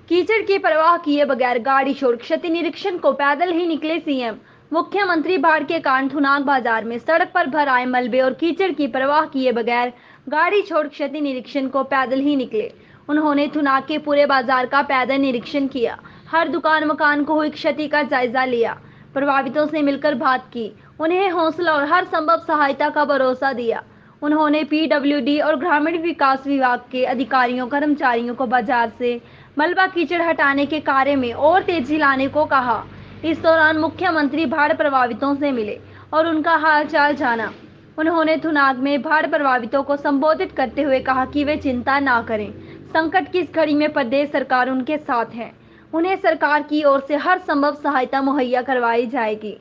कीचड़ की परवाह किए बगैर गाड़ी छोड़ क्षति निरीक्षण को पैदल ही निकले सीएम। मुख्यमंत्री बाढ़ के कारण थुनाग बाजार में सड़क पर भर आए मलबे और कीचड़ की परवाह किए बगैर गाड़ी छोड़ क्षति निरीक्षण को पैदल ही निकले। उन्होंने थुनाग के पूरे बाजार का पैदल निरीक्षण किया, हर दुकान मकान को हुई क्षति का जायजा लिया, प्रभावितों से मिलकर बात की, उन्हें हौसला और हर संभव सहायता का भरोसा दिया। उन्होंने पीडब्ल्यूडी और ग्रामीण विकास विभाग के अधिकारियों कर्मचारियों को बाजार से मलबा कीचड़ हटाने के कार्य में और तेजी लाने को कहा। इस दौरान मुख्यमंत्री बाढ़ प्रभावितों से मिले और उनका हालचाल जाना। उन्होंने थुनाग में बाढ़ प्रभावितों को संबोधित करते हुए कहा कि वे चिंता ना करें, संकट की इस घड़ी में प्रदेश सरकार उनके साथ है, उन्हें सरकार की ओर से हर संभव सहायता मुहैया करवाई जाएगी।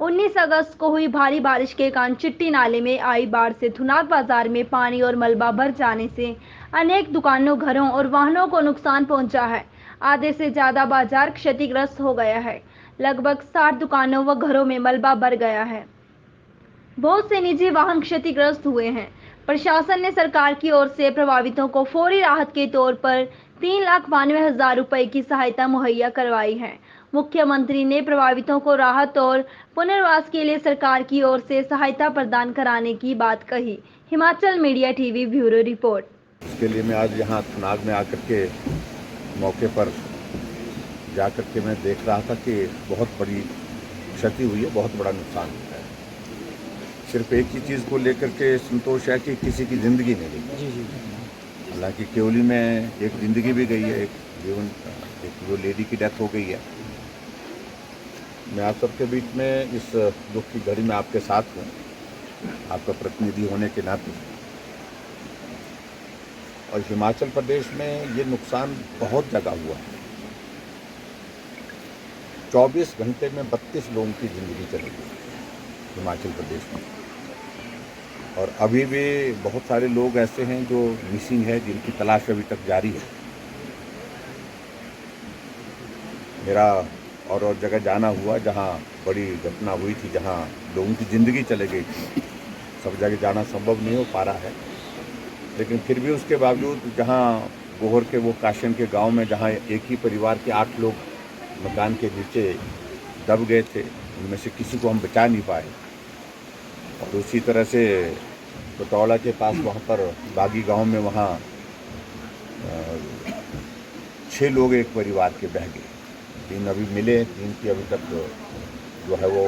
19 अगस्त को हुई भारी बारिश के कारण चिट्टी नाले में आई बाढ़ से थुनाग बाजार में पानी और मलबा भर जाने से अनेक दुकानों, घरों और वाहनों को नुकसान पहुंचा है। आधे से ज्यादा बाजार क्षतिग्रस्त हो गया है। लगभग 60 दुकानों व घरों में मलबा भर गया है। बहुत से निजी वाहन क्षतिग्रस्त हुए हैं। प्रशासन ने सरकार की ओर से प्रभावितों को फौरी राहत के तौर पर 3,92,000 रुपए की सहायता मुहैया करवाई है। मुख्यमंत्री ने प्रभावितों को राहत और पुनर्वास के लिए सरकार की ओर से सहायता प्रदान कराने की बात कही। Himachal media TV bureau report. इसके लिए मैं आज यहाँ थुनाग में आकर के मौके पर जाकर के मैं देख रहा था कि बहुत बड़ी क्षति हुई है, बहुत बड़ा नुकसान हुआ है। सिर्फ एक ही चीज़ को लेकर के संतोष है कि किसी की ज़िंदगी नहीं गई। हालांकि केवली में एक ज़िंदगी भी गई है, एक जो लेडी की डेथ हो गई है। मैं आप सबके बीच में इस दुख की घड़ी में आपके साथ हूँ, आपका प्रतिनिधि होने के नाते। और हिमाचल प्रदेश में ये नुकसान बहुत जगह हुआ है। 24 घंटे में 32 लोगों की ज़िंदगी चली गई हिमाचल प्रदेश में। और अभी भी बहुत सारे लोग ऐसे हैं जो मिसिंग है, जिनकी तलाश अभी तक जारी है। मेरा और जगह जाना हुआ जहां बड़ी घटना हुई थी, जहां लोगों की ज़िंदगी चली गई थी। सब जगह जाना संभव नहीं हो पा रहा है, लेकिन फिर भी उसके बावजूद जहां गोहर के वो काशन के गांव में जहां एक ही परिवार के 8 लोग मकान के नीचे दब गए थे, उनमें से किसी को हम बचा नहीं पाए। और उसी तरह से कटौला के पास वहाँ पर बागी गांव में वहाँ 6 लोग एक परिवार के बह गए। 3 अभी मिले, 3 की अभी तक जो है वो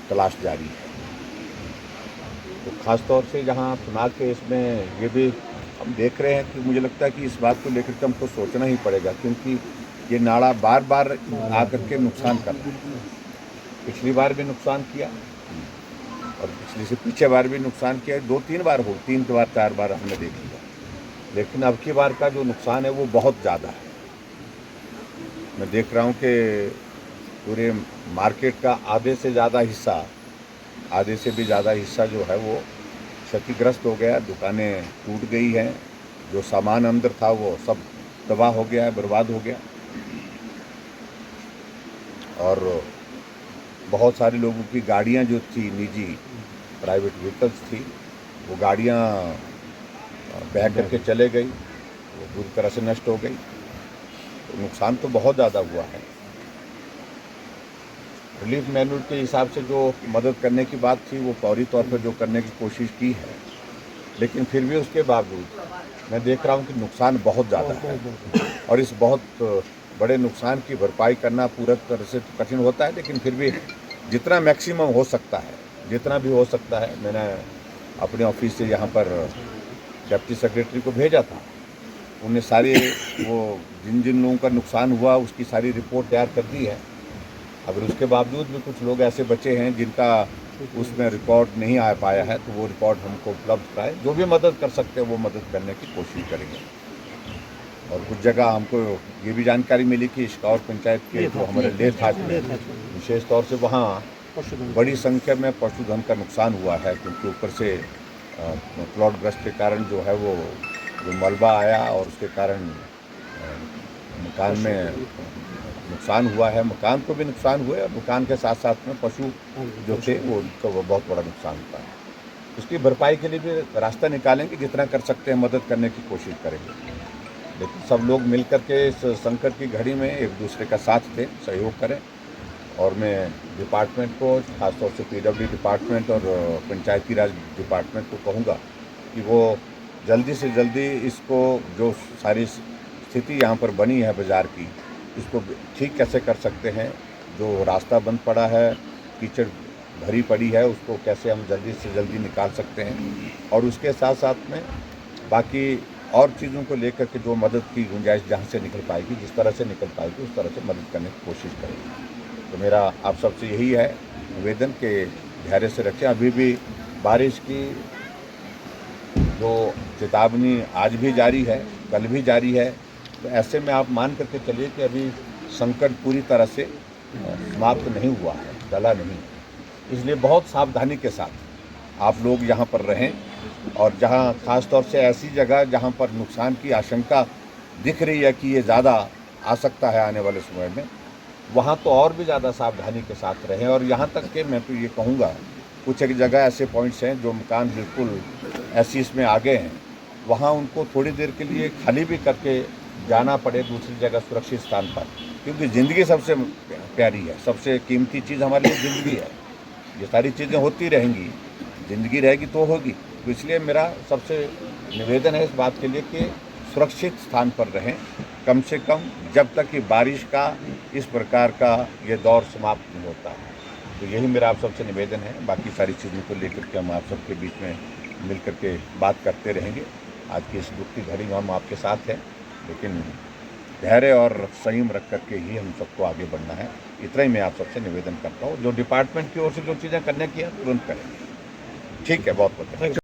तलाश जारी है। तो ख़ास तौर से जहाँ थुनाग के इसमें ये भी हम देख रहे हैं कि मुझे लगता है कि इस बात को लेकर के हमको सोचना ही पड़ेगा, क्योंकि ये नाला बार बार आकर के नुकसान कर रहा है। पिछली बार भी नुकसान किया और पिछली से पीछे बार भी नुकसान किया। 2-3 बार 4 बार हमने देख लिया, लेकिन अब की बार का जो नुकसान है वो बहुत ज़्यादा है। मैं देख रहा हूँ कि पूरे मार्केट का आधे से भी ज़्यादा हिस्सा जो है वो क्षतिग्रस्त हो गया। दुकानें टूट गई हैं, जो सामान अंदर था वो सब तबाह हो गया है, बर्बाद हो गया। और बहुत सारे लोगों की गाड़ियां जो थी, निजी प्राइवेट व्हीकल्स थी, वो गाड़ियां बह करके चले गई, वो पूरी तरह से नष्ट हो गई। तो नुकसान तो बहुत ज़्यादा हुआ है। रिलीफ मैनुअल के हिसाब से जो मदद करने की बात थी वो फौरी तौर पर जो करने की कोशिश की है, लेकिन फिर भी उसके बावजूद मैं देख रहा हूँ कि नुकसान बहुत ज़्यादा है। और इस बहुत बड़े नुकसान की भरपाई करना पूरी तरह से तो कठिन होता है, लेकिन फिर भी जितना मैक्सिमम हो सकता है, जितना भी हो सकता है, मैंने अपने ऑफिस से यहाँ पर डिप्टी सेक्रेटरी को भेजा था। उन्हें सारे वो जिन जिन लोगों का नुकसान हुआ उसकी सारी रिपोर्ट तैयार कर दी है। अगर उसके बावजूद भी कुछ लोग ऐसे बचे हैं जिनका उसमें रिकॉर्ड नहीं आ पाया है, तो वो रिकॉर्ड हमको उपलब्ध कराए। जो भी मदद कर सकते हैं वो मदद करने की कोशिश करेंगे। और कुछ जगह हमको ये भी जानकारी मिली कि इश्कौर पंचायत के जो हमारे लेथाज में विशेष तौर से वहाँ बड़ी संख्या में पशुधन का नुकसान हुआ है, क्योंकि ऊपर से प्लॉटग्रस्त के कारण जो है वो मलबा आया और उसके कारण मकान में नुकसान हुआ है। मकान को भी नुकसान हुआ है और मकान के साथ साथ में पशु जो थे वो उनका वो बहुत बड़ा नुकसान हुआ है। उसकी भरपाई के लिए भी रास्ता निकालेंगे, जितना कर सकते हैं मदद करने की कोशिश करेंगे। लेकिन सब लोग मिल कर के इस संकट की घड़ी में एक दूसरे का साथ दें, सहयोग करें। और मैं डिपार्टमेंट को, खासतौर से पीडब्ल्यू डिपार्टमेंट और पंचायती राज डिपार्टमेंट को कहूँगा कि वो जल्दी से जल्दी इसको, जो सारी स्थिति यहाँ पर बनी है बाज़ार की, इसको ठीक कैसे कर सकते हैं। जो रास्ता बंद पड़ा है, कीचड़ भरी पड़ी है, उसको कैसे हम जल्दी से जल्दी निकाल सकते हैं। और उसके साथ साथ में बाकी और चीज़ों को लेकर के जो मदद की गुंजाइश जहाँ से निकल पाएगी, जिस तरह से निकल पाएगी, उस तरह से मदद करने की कोशिश करेंगे। तो मेरा आप सबसे यही है निवेदन कि धैर्य से रखें। अभी भी बारिश की जो चेतावनी आज भी जारी है, कल भी जारी है, तो ऐसे में आप मान करके चलिए कि अभी संकट पूरी तरह से समाप्त नहीं हुआ है, टला नहीं। इसलिए बहुत सावधानी के साथ आप लोग यहाँ पर रहें, और जहाँ ख़ास तौर से ऐसी जगह जहाँ पर नुकसान की आशंका दिख रही है कि ये ज़्यादा आ सकता है आने वाले समय में, वहाँ तो और भी ज़्यादा सावधानी के साथ रहें। और यहाँ तक कि मैं तो ये कहूँगा, कुछ एक जगह ऐसे पॉइंट्स हैं जो मकान बिल्कुल ऐसी इसमें आ गए हैं, वहाँ उनको थोड़ी देर के लिए खाली भी करके जाना पड़े दूसरी जगह सुरक्षित स्थान पर, क्योंकि ज़िंदगी सबसे प्यारी है, सबसे कीमती चीज़ हमारे लिए ज़िंदगी है। ये सारी चीज़ें होती रहेंगी, ज़िंदगी रहेगी तो होगी। तो इसलिए मेरा सबसे निवेदन है इस बात के लिए कि सुरक्षित स्थान पर रहें, कम से कम जब तक कि बारिश का इस प्रकार का ये दौर समाप्त नहीं होता। तो यही मेरा आप सबसे निवेदन है। बाकी सारी चीज़ों को लेकर के हम आप सबके बीच में मिल कर के बात करते रहेंगे। आज की इस दुख की घड़ी में हम आपके साथ हैं, लेकिन धैर्य और संयम रख कर के ही हम सबको आगे बढ़ना है। इतना ही मैं आप सबसे निवेदन करता हूँ। जो डिपार्टमेंट की ओर से जो चीज़ें करने की है तुरंत करेंगे। ठीक है, बहुत बहुत